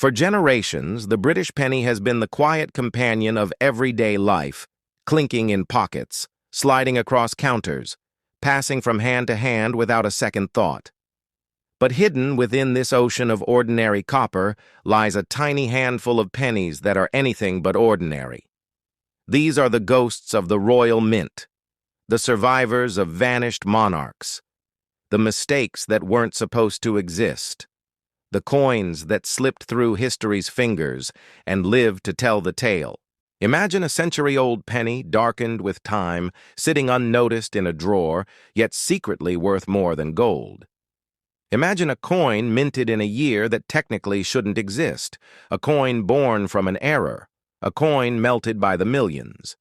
For generations, the British penny has been the quiet companion of everyday life, clinking in pockets, sliding across counters, passing from hand to hand without a second thought. But hidden within this ocean of ordinary copper lies a tiny handful of pennies that are anything but ordinary. These are the ghosts of the royal mint, the survivors of vanished monarchs, the mistakes that weren't supposed to exist, the coins that slipped through history's fingers and lived to tell the tale. Imagine a century-old penny, darkened with time, sitting unnoticed in a drawer, yet secretly worth more than gold. Imagine a coin minted in a year that technically shouldn't exist, a coin born from an error, a coin melted by the millions,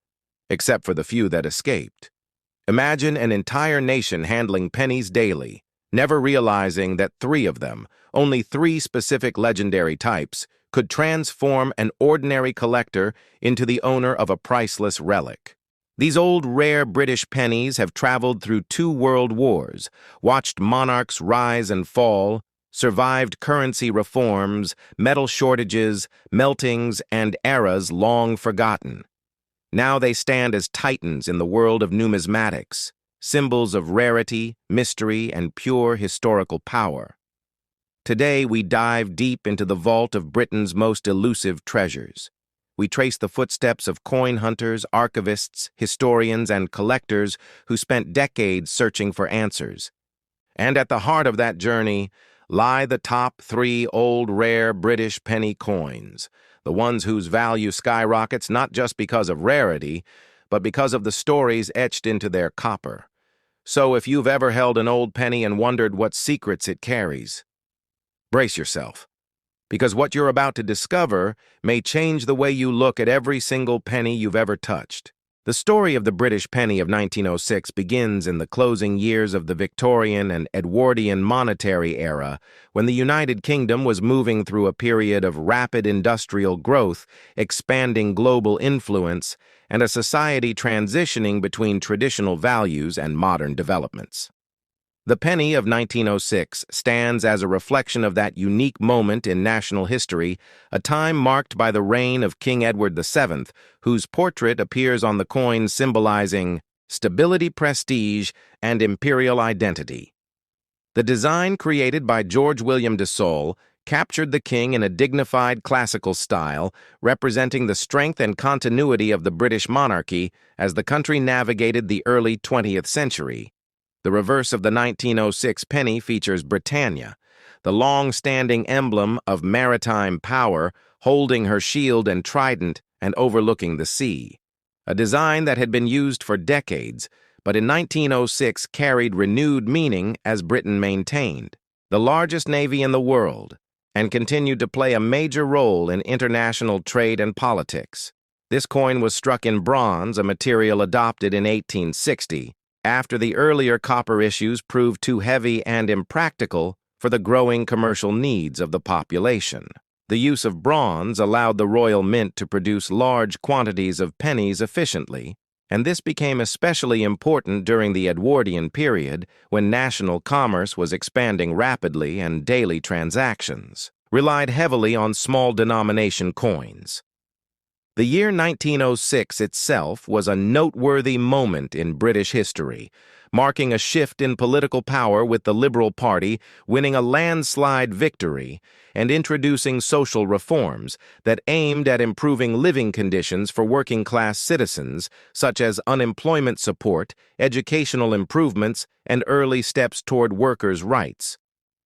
except for the few that escaped. Imagine an entire nation handling pennies daily, never realizing that three of them, only three specific legendary types, could transform an ordinary collector into the owner of a priceless relic. These old, rare British pennies have traveled through 2 world wars, watched monarchs rise and fall, survived currency reforms, metal shortages, meltings, and eras long forgotten. Now they stand as titans in the world of numismatics, symbols of rarity, mystery, and pure historical power. Today, we dive deep into the vault of Britain's most elusive treasures. We trace the footsteps of coin hunters, archivists, historians, and collectors who spent decades searching for answers. And at the heart of that journey lie the top 3 old, rare British penny coins, the ones whose value skyrockets not just because of rarity, but because of the stories etched into their copper. So if you've ever held an old penny and wondered what secrets it carries, brace yourself, because what you're about to discover may change the way you look at every single penny you've ever touched. The story of the British penny of 1906 begins in the closing years of the Victorian and Edwardian monetary era, when the United Kingdom was moving through a period of rapid industrial growth, expanding global influence, and a society transitioning between traditional values and modern developments. The penny of 1906 stands as a reflection of that unique moment in national history, a time marked by the reign of King Edward VII, whose portrait appears on the coin symbolizing stability, prestige, and imperial identity. The design, created by George William de Sole, captured the king in a dignified classical style, representing the strength and continuity of the British monarchy as the country navigated the early 20th century. The reverse of the 1906 penny features Britannia, the long-standing emblem of maritime power, holding her shield and trident and overlooking the sea. A design that had been used for decades, but in 1906 carried renewed meaning as Britain maintained the largest navy in the world and continued to play a major role in international trade and politics. This coin was struck in bronze, a material adopted in 1860, after the earlier copper issues proved too heavy and impractical for the growing commercial needs of the population. The use of bronze allowed the Royal Mint to produce large quantities of pennies efficiently, and this became especially important during the Edwardian period, when national commerce was expanding rapidly and daily transactions relied heavily on small-denomination coins. The year 1906 itself was a noteworthy moment in British history, marking a shift in political power, with the Liberal Party winning a landslide victory and introducing social reforms that aimed at improving living conditions for working-class citizens, such as unemployment support, educational improvements, and early steps toward workers' rights.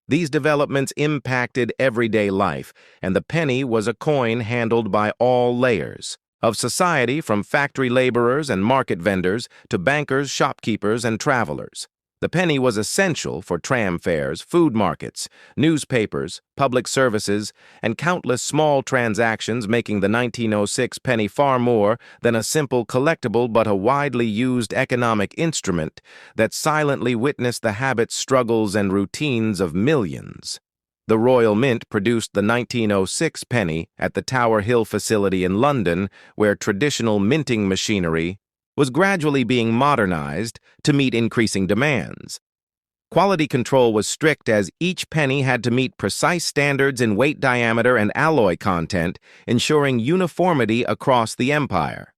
These developments impacted everyday life, and the penny was a coin handled by all layers of society, from factory laborers and market vendors to bankers, shopkeepers, and travelers. The penny was essential for tram fares, food markets, newspapers, public services, and countless small transactions, making the 1906 penny far more than a simple collectible but a widely used economic instrument that silently witnessed the habits, struggles, and routines of millions. The Royal Mint produced the 1906 penny at the Tower Hill facility in London, where traditional minting machinery was gradually being modernized to meet increasing demands. Quality control was strict as each penny had to meet precise standards in weight diameter and alloy content, ensuring uniformity across the empire.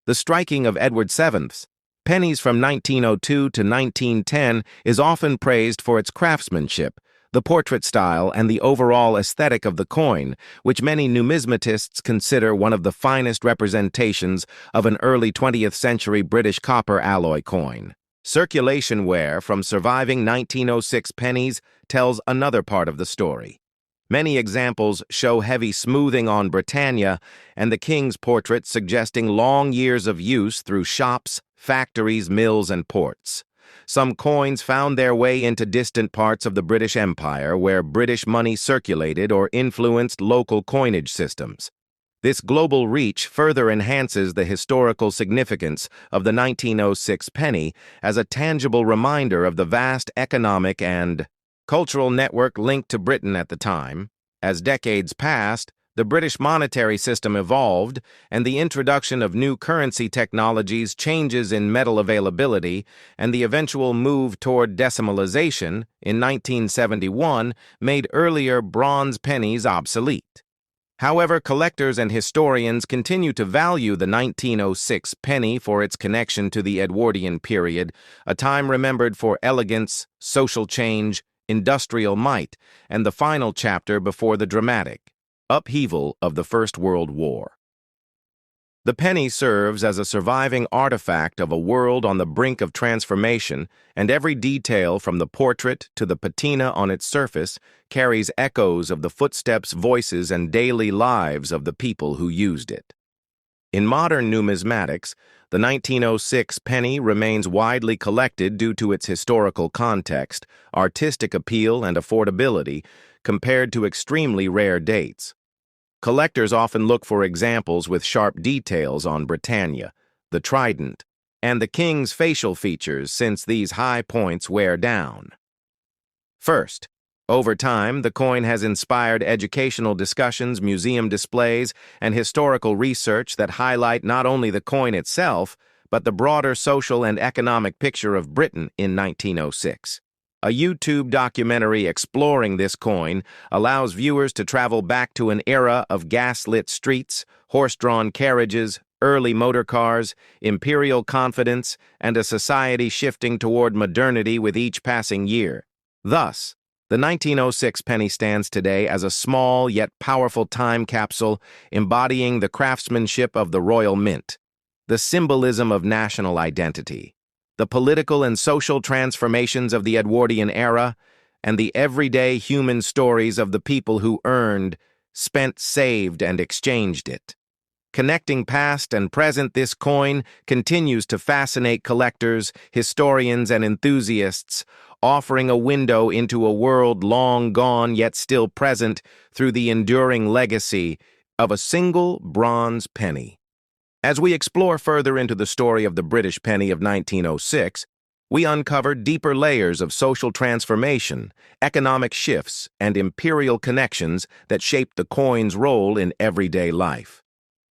The striking of Edward VII's pennies from 1902 to 1910 is often praised for its craftsmanship, the portrait style, and the overall aesthetic of the coin, which many numismatists consider one of the finest representations of an early 20th century British copper alloy coin. Circulation wear from surviving 1906 pennies tells another part of the story. Many examples show heavy smoothing on Britannia and the king's portrait, suggesting long years of use through shops, factories, mills, and ports. Some coins found their way into distant parts of the British Empire where British money circulated or influenced local coinage systems. This global reach further enhances the historical significance of the 1906 penny as a tangible reminder of the vast economic and cultural network linked to Britain at the time. As decades passed, the British monetary system evolved, and the introduction of new currency technologies, changes in metal availability, and the eventual move toward decimalization in 1971 made earlier bronze pennies obsolete. However, collectors and historians continue to value the 1906 penny for its connection to the Edwardian period, a time remembered for elegance, social change, industrial might, and the final chapter before the dramatic upheaval of the First World War. The penny serves as a surviving artifact of a world on the brink of transformation, and every detail from the portrait to the patina on its surface carries echoes of the footsteps, voices, and daily lives of the people who used it. In modern numismatics, the 1906 penny remains widely collected due to its historical context, artistic appeal, and affordability compared to extremely rare dates. Collectors often look for examples with sharp details on Britannia, the trident, and the king's facial features, since these high points wear down. First, over time, the coin has inspired educational discussions, museum displays, and historical research that highlight not only the coin itself, but the broader social and economic picture of Britain in 1906. A YouTube documentary exploring this coin allows viewers to travel back to an era of gas-lit streets, horse-drawn carriages, early motor cars, imperial confidence, and a society shifting toward modernity with each passing year. Thus, the 1906 penny stands today as a small yet powerful time capsule embodying the craftsmanship of the Royal Mint, the symbolism of national identity, the political and social transformations of the Edwardian era, and the everyday human stories of the people who earned, spent, saved, and exchanged it. Connecting past and present, this coin continues to fascinate collectors, historians, and enthusiasts, offering a window into a world long gone yet still present through the enduring legacy of a single bronze penny. As we explore further into the story of the British penny of 1906, we uncover deeper layers of social transformation, economic shifts, and imperial connections that shaped the coin's role in everyday life.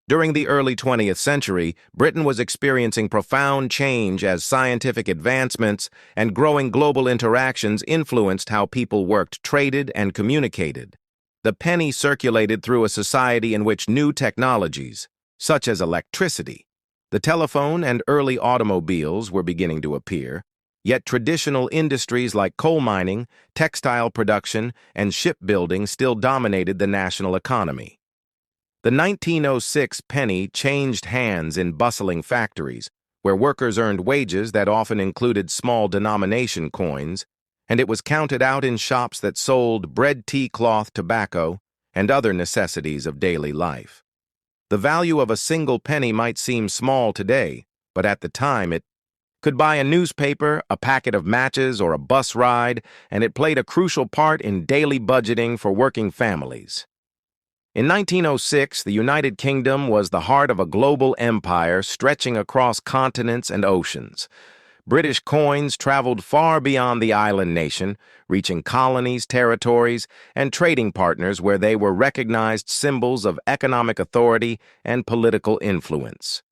During the early 20th century, Britain was experiencing profound change as scientific advancements and growing global interactions influenced how people worked, traded, and communicated. The penny circulated through a society in which new technologies, such as electricity, the telephone, and early automobiles were beginning to appear, yet traditional industries like coal mining, textile production, and shipbuilding still dominated the national economy. The 1906 penny changed hands in bustling factories, where workers earned wages that often included small denomination coins, and it was counted out in shops that sold bread, tea, cloth, tobacco, and other necessities of daily life. The value of a single penny might seem small today, but at the time it could buy a newspaper, a packet of matches, or a bus ride, and it played a crucial part in daily budgeting for working families. In 1906, the United Kingdom was the heart of a global empire stretching across continents and oceans. British coins traveled far beyond the island nation, reaching colonies, territories, and trading partners where they were recognized symbols of economic authority and political influence.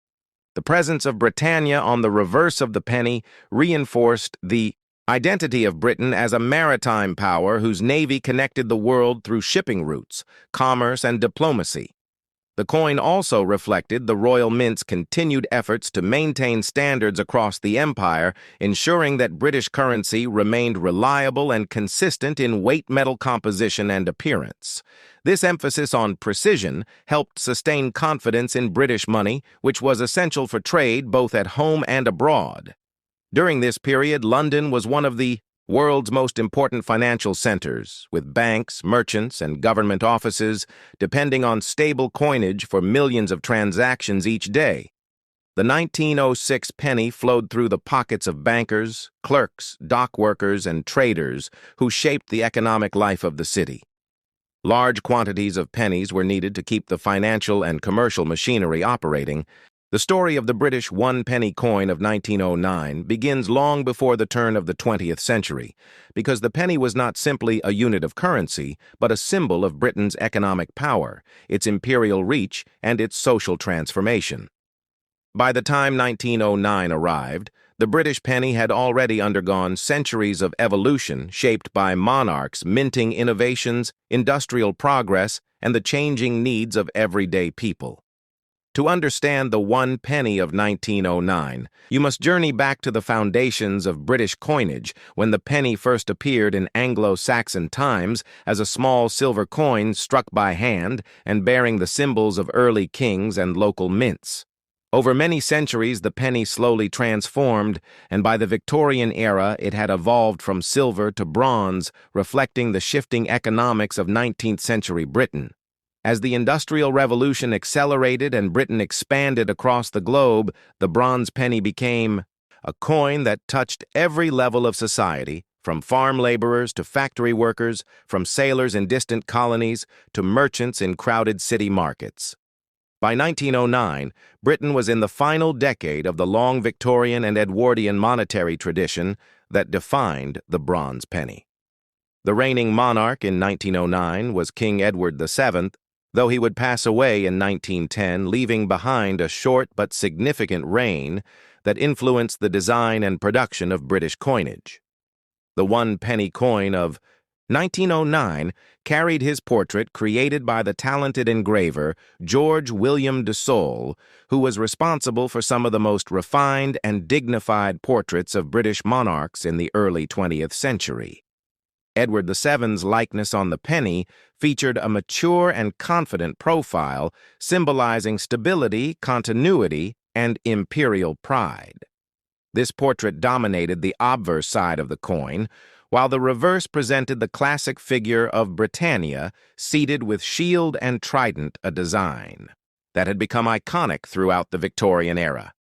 The presence of Britannia on the reverse of the penny reinforced the Identity of Britain as a maritime power whose navy connected the world through shipping routes, commerce, and diplomacy. The coin also reflected the Royal Mint's continued efforts to maintain standards across the empire, ensuring that British currency remained reliable and consistent in weight metal composition and appearance. This emphasis on precision helped sustain confidence in British money, which was essential for trade both at home and abroad. During this period, London was one of the world's most important financial centers, with banks, merchants, and government offices depending on stable coinage for millions of transactions each day. The 1906 penny flowed through the pockets of bankers, clerks, dock workers, and traders who shaped the economic life of the city. Large quantities of pennies were needed to keep the financial and commercial machinery operating. The story of the British one-penny coin of 1909 begins long before the turn of the 20th century, because the penny was not simply a unit of currency, but a symbol of Britain's economic power, its imperial reach, and its social transformation. By the time 1909 arrived, the British penny had already undergone centuries of evolution shaped by monarchs minting innovations, industrial progress, and the changing needs of everyday people. To understand the one penny of 1909, you must journey back to the foundations of British coinage when the penny first appeared in Anglo-Saxon times as a small silver coin struck by hand and bearing the symbols of early kings and local mints. Over many centuries, the penny slowly transformed, and by the Victorian era, it had evolved from silver to bronze, reflecting the shifting economics of 19th century Britain. As the Industrial Revolution accelerated and Britain expanded across the globe, the bronze penny became a coin that touched every level of society, from farm laborers to factory workers, from sailors in distant colonies to merchants in crowded city markets. By 1909, Britain was in the final decade of the long Victorian and Edwardian monetary tradition that defined the bronze penny. The reigning monarch in 1909 was King Edward VII, though he would pass away in 1910, leaving behind a short but significant reign that influenced the design and production of British coinage. The one-penny coin of 1909 carried his portrait created by the talented engraver George William de Sole, who was responsible for some of the most refined and dignified portraits of British monarchs in the early 20th century. Edward VII's likeness on the penny featured a mature and confident profile, symbolizing stability, continuity, and imperial pride. This portrait dominated the obverse side of the coin, while the reverse presented the classic figure of Britannia, seated with shield and trident, a design that had become iconic throughout the Victorian era.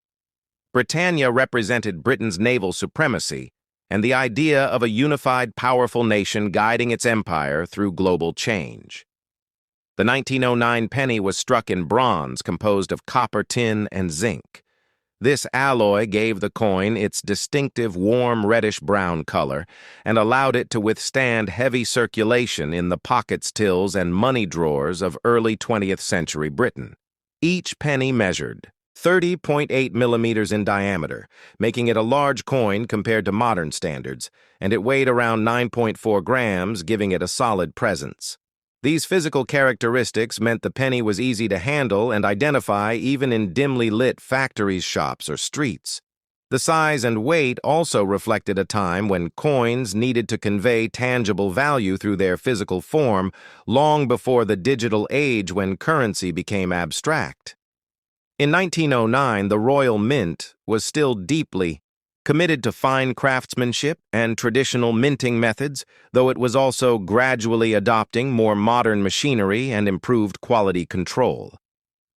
Britannia represented Britain's naval supremacy and the idea of a unified, powerful nation guiding its empire through global change. The 1909 penny was struck in bronze composed of copper, tin, and zinc. This alloy gave the coin its distinctive warm reddish-brown color and allowed it to withstand heavy circulation in the pockets, tills, and money drawers of early 20th century Britain. Each penny measured 30.8 millimeters in diameter, making it a large coin compared to modern standards, and it weighed around 9.4 grams, giving it a solid presence. These physical characteristics meant the penny was easy to handle and identify even in dimly lit factories, shops, or streets. The size and weight also reflected a time when coins needed to convey tangible value through their physical form, long before the digital age when currency became abstract. In 1909, the Royal Mint was still deeply committed to fine craftsmanship and traditional minting methods, though it was also gradually adopting more modern machinery and improved quality control.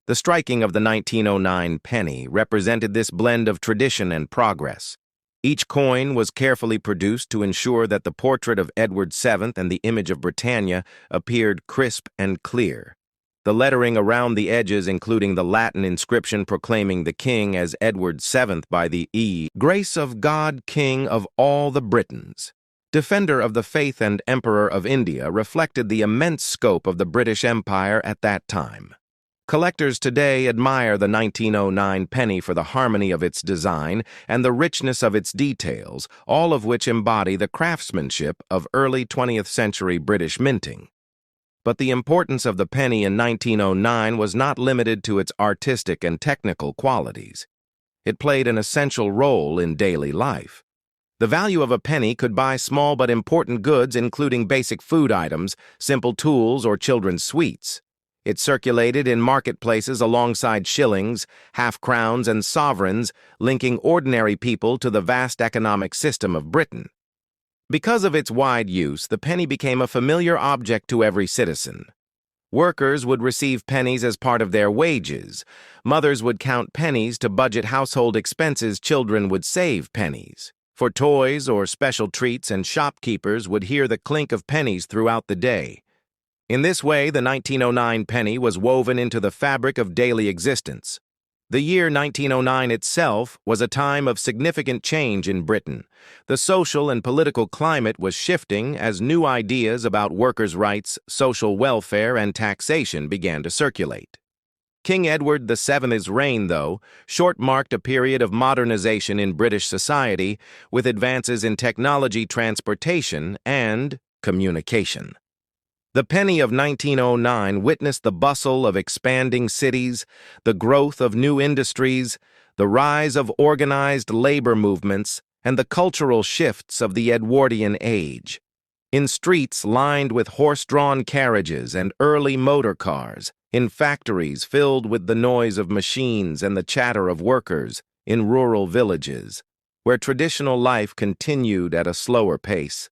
The striking of the 1909 penny represented this blend of tradition and progress. Each coin was carefully produced to ensure that the portrait of Edward VII and the image of Britannia appeared crisp and clear. The lettering around the edges, including the Latin inscription proclaiming the king as Edward VII by the E, Grace of God, King of all the Britons, Defender of the Faith and Emperor of India, reflected the immense scope of the British Empire at that time. Collectors today admire the 1909 penny for the harmony of its design and the richness of its details, all of which embody the craftsmanship of early 20th century British minting. But the importance of the penny in 1909 was not limited to its artistic and technical qualities. It played an essential role in daily life. The value of a penny could buy small but important goods, including basic food items, simple tools, or children's sweets. It circulated in marketplaces alongside shillings, half-crowns, and sovereigns, linking ordinary people to the vast economic system of Britain. Because of its wide use, the penny became a familiar object to every citizen. Workers would receive pennies as part of their wages. Mothers would count pennies to budget household expenses. Children would save pennies for toys or special treats, and shopkeepers would hear the clink of pennies throughout the day. In this way, the 1909 penny was woven into the fabric of daily existence. The year 1909 itself was a time of significant change in Britain. The social and political climate was shifting as new ideas about workers' rights, social welfare, and taxation began to circulate. King Edward VII's reign, though, marked a period of modernization in British society, with advances in technology, transportation, and communication. The penny of 1909 witnessed the bustle of expanding cities, the growth of new industries, the rise of organized labor movements, and the cultural shifts of the Edwardian age. In streets lined with horse-drawn carriages and early motor cars, in factories filled with the noise of machines and the chatter of workers, in rural villages, where traditional life continued at a slower pace,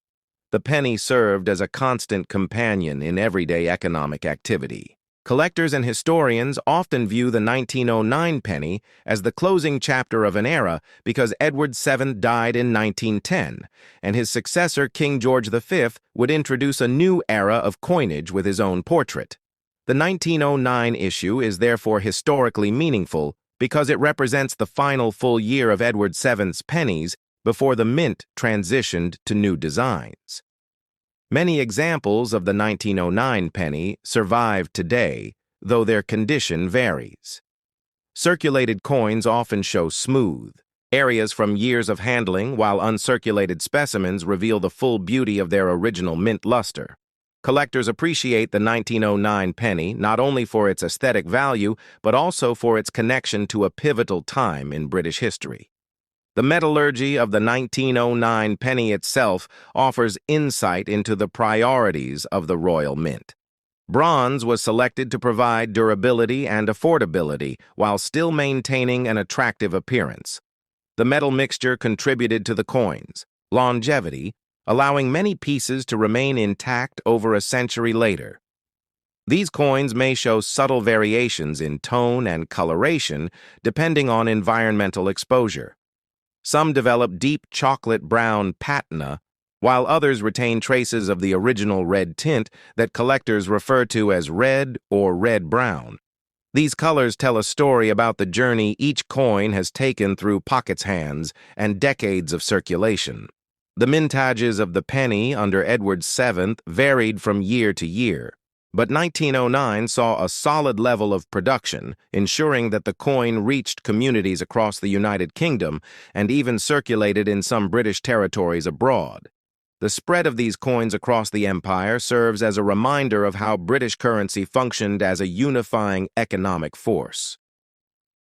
the penny served as a constant companion in everyday economic activity. Collectors and historians often view the 1909 penny as the closing chapter of an era because Edward VII died in 1910, and his successor, King George V, would introduce a new era of coinage with his own portrait. The 1909 issue is therefore historically meaningful because it represents the final full year of Edward VII's pennies before the mint transitioned to new designs. Many examples of the 1909 penny survive today, though their condition varies. Circulated coins often show smooth areas from years of handling, while uncirculated specimens reveal the full beauty of their original mint luster. Collectors appreciate the 1909 penny not only for its aesthetic value, but also for its connection to a pivotal time in British history. The metallurgy of the 1909 penny itself offers insight into the priorities of the Royal Mint. Bronze was selected to provide durability and affordability while still maintaining an attractive appearance. The metal mixture contributed to the coin's longevity, allowing many pieces to remain intact over a century later. These coins may show subtle variations in tone and coloration depending on environmental exposure. Some develop deep chocolate brown patina, while others retain traces of the original red tint that collectors refer to as red or red-brown. These colors tell a story about the journey each coin has taken through pockets' hands and decades of circulation. The mintages of the penny under Edward VII varied from year to year, but 1909 saw a solid level of production, ensuring that the coin reached communities across the United Kingdom and even circulated in some British territories abroad. The spread of these coins across the empire serves as a reminder of how British currency functioned as a unifying economic force.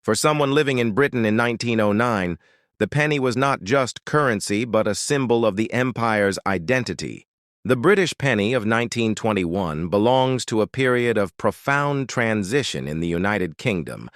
For someone living in Britain in 1909, the penny was not just currency but a symbol of the empire's identity. The British penny of 1921 belongs to a period of profound transition in the United Kingdom,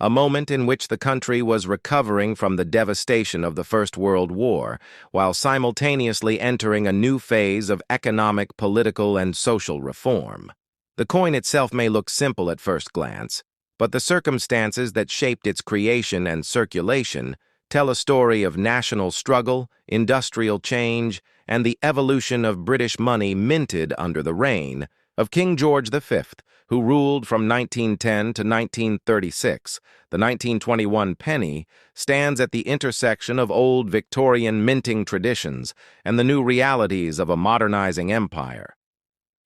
a moment in which the country was recovering from the devastation of the First World War, while simultaneously entering a new phase of economic, political, and social reform. The coin itself may look simple at first glance, but the circumstances that shaped its creation and circulation tell a story of national struggle, industrial change, and the evolution of British money minted under the reign of King George V, who ruled from 1910 to 1936. The 1921 penny stands at the intersection of old Victorian minting traditions and the new realities of a modernizing empire.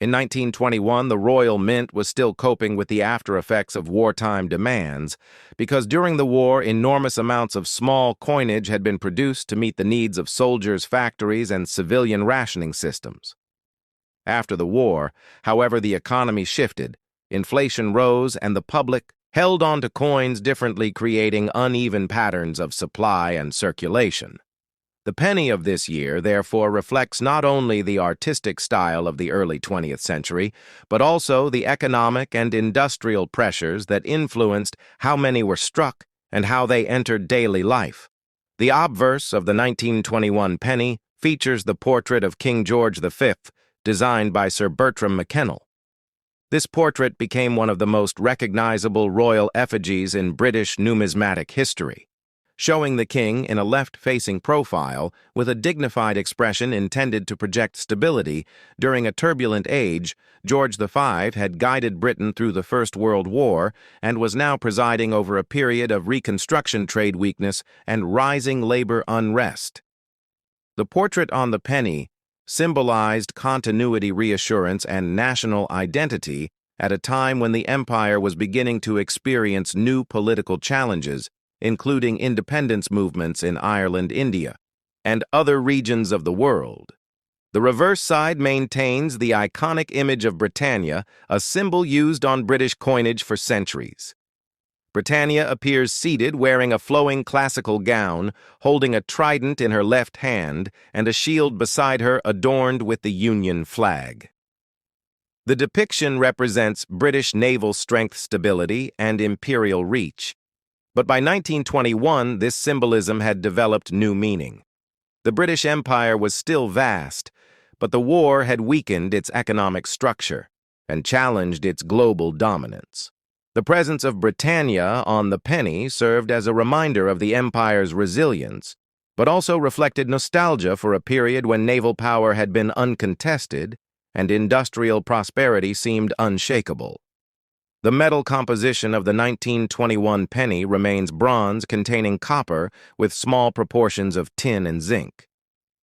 In 1921, the Royal Mint was still coping with the after-effects of wartime demands, because during the war, enormous amounts of small coinage had been produced to meet the needs of soldiers' factories and civilian rationing systems. After the war, however, the economy shifted, inflation rose, and the public held on to coins differently, creating uneven patterns of supply and circulation. The penny of this year, therefore, reflects not only the artistic style of the early 20th century, but also the economic and industrial pressures that influenced how many were struck and how they entered daily life. The obverse of the 1921 penny features the portrait of King George V, designed by Sir Bertram McKennell. This portrait became one of the most recognizable royal effigies in British numismatic history, showing the king in a left-facing profile with a dignified expression intended to project stability. During a turbulent age, George V had guided Britain through the First World War and was now presiding over a period of Reconstruction trade weakness and rising labor unrest. The portrait on the penny symbolized continuity, reassurance, and national identity at a time when the empire was beginning to experience new political challenges, including independence movements in Ireland, India, and other regions of the world. The reverse side maintains the iconic image of Britannia, a symbol used on British coinage for centuries. Britannia appears seated, wearing a flowing classical gown, holding a trident in her left hand and a shield beside her adorned with the Union flag. The depiction represents British naval strength, stability, and imperial reach. But by 1921, this symbolism had developed new meaning. The British Empire was still vast, but the war had weakened its economic structure and challenged its global dominance. The presence of Britannia on the penny served as a reminder of the empire's resilience, but also reflected nostalgia for a period when naval power had been uncontested and industrial prosperity seemed unshakable. The metal composition of the 1921 penny remains bronze containing copper with small proportions of tin and zinc.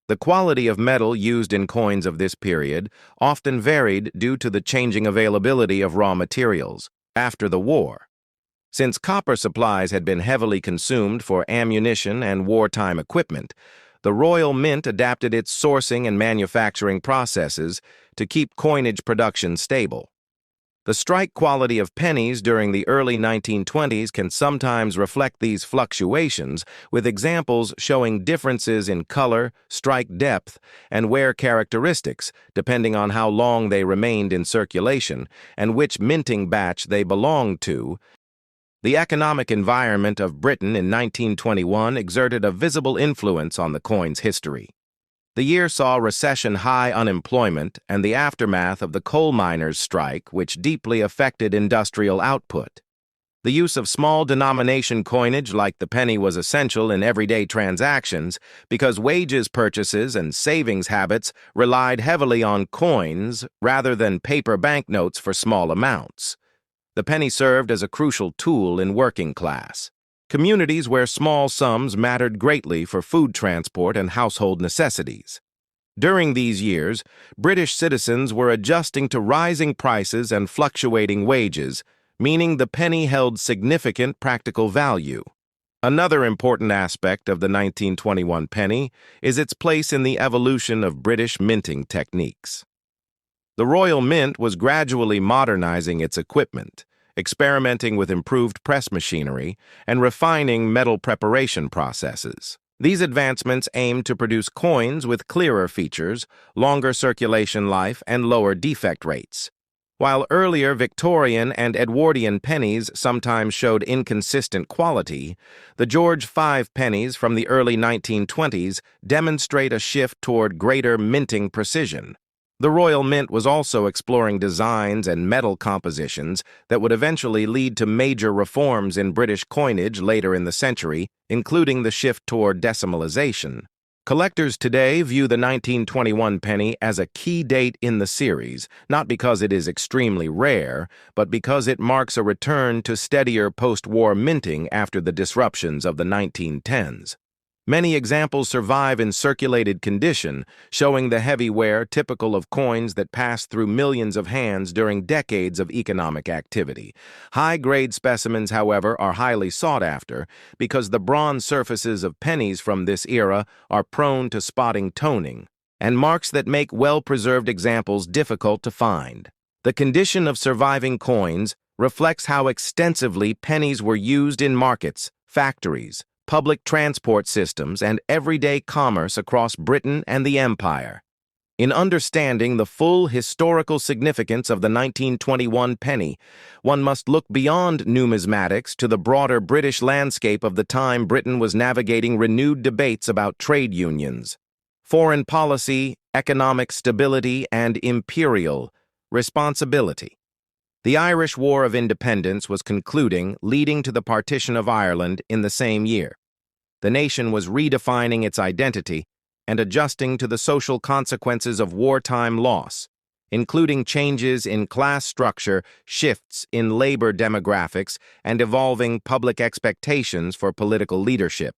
The quality of metal used in coins of this period often varied due to the changing availability of raw materials after the war. Since copper supplies had been heavily consumed for ammunition and wartime equipment, the Royal Mint adapted its sourcing and manufacturing processes to keep coinage production stable. The strike quality of pennies during the early 1920s can sometimes reflect these fluctuations, with examples showing differences in color, strike depth, and wear characteristics, depending on how long they remained in circulation and which minting batch they belonged to. The economic environment of Britain in 1921 exerted a visible influence on the coin's history. The year saw recession, high unemployment, and the aftermath of the coal miners' strike, which deeply affected industrial output. The use of small denomination coinage like the penny was essential in everyday transactions because wages purchases and savings habits relied heavily on coins rather than paper banknotes for small amounts. The penny served as a crucial tool in working class communities where small sums mattered greatly for food transport and household necessities. During these years, British citizens were adjusting to rising prices and fluctuating wages, meaning the penny held significant practical value. Another important aspect of the 1921 penny is its place in the evolution of British minting techniques. The Royal Mint was gradually modernizing its equipment, experimenting with improved press machinery, and refining metal preparation processes. These advancements aimed to produce coins with clearer features, longer circulation life, and lower defect rates. While earlier Victorian and Edwardian pennies sometimes showed inconsistent quality, the George V pennies from the early 1920s demonstrate a shift toward greater minting precision. The Royal Mint was also exploring designs and metal compositions that would eventually lead to major reforms in British coinage later in the century, including the shift toward decimalization. Collectors today view the 1921 penny as a key date in the series, not because it is extremely rare, but because it marks a return to steadier post-war minting after the disruptions of the 1910s. Many examples survive in circulated condition, showing the heavy wear typical of coins that pass through millions of hands during decades of economic activity. High-grade specimens, however, are highly sought after because the bronze surfaces of pennies from this era are prone to spotting toning, and marks that make well-preserved examples difficult to find. The condition of surviving coins reflects how extensively pennies were used in markets, factories, public transport systems, and everyday commerce across Britain and the Empire. In understanding the full historical significance of the 1921 penny, one must look beyond numismatics to the broader British landscape of the time Britain was navigating renewed debates about trade unions, foreign policy, economic stability, and imperial responsibility. The Irish War of Independence was concluding, leading to the partition of Ireland in the same year. The nation was redefining its identity and adjusting to the social consequences of wartime loss, including changes in class structure, shifts in labor demographics, and evolving public expectations for political leadership.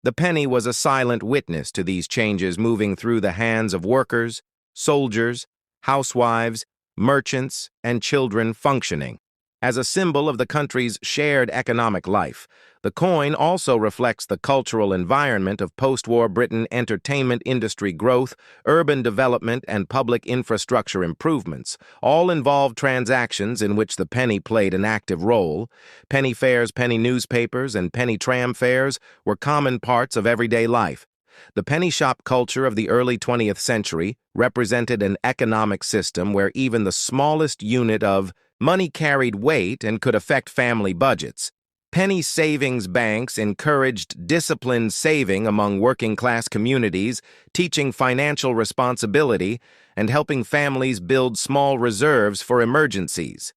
The penny was a silent witness to these changes moving through the hands of workers, soldiers, housewives, merchants, and children functioning. As a symbol of the country's shared economic life, the coin also reflects the cultural environment of post-war Britain. Entertainment industry growth, urban development, and public infrastructure improvements all involved transactions in which the penny played an active role. Penny fairs, penny newspapers, and penny tram fares were common parts of everyday life. The penny shop culture of the early 20th century represented an economic system where even the smallest unit of money carried weight and could affect family budgets. Penny savings banks encouraged disciplined saving among working-class communities, teaching financial responsibility and helping families build small reserves for emergencies.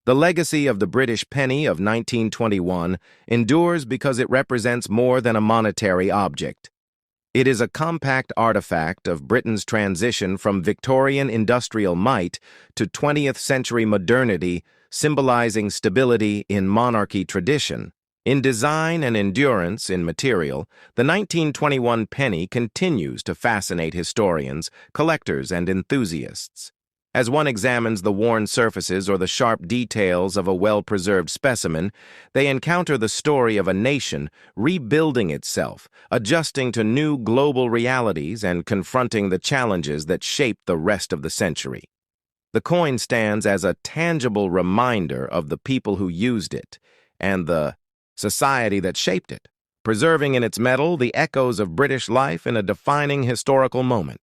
The legacy of the British penny of 1921 endures because it represents more than a monetary object. It is a compact artifact of Britain's transition from Victorian industrial might to 20th century modernity, symbolizing stability in monarchy tradition. In design and endurance in material, the 1921 penny continues to fascinate historians, collectors, and enthusiasts. As one examines the worn surfaces or the sharp details of a well-preserved specimen, they encounter the story of a nation rebuilding itself, adjusting to new global realities and confronting the challenges that shaped the rest of the century. The coin stands as a tangible reminder of the people who used it and the society that shaped it, preserving in its metal the echoes of British life in a defining historical moment.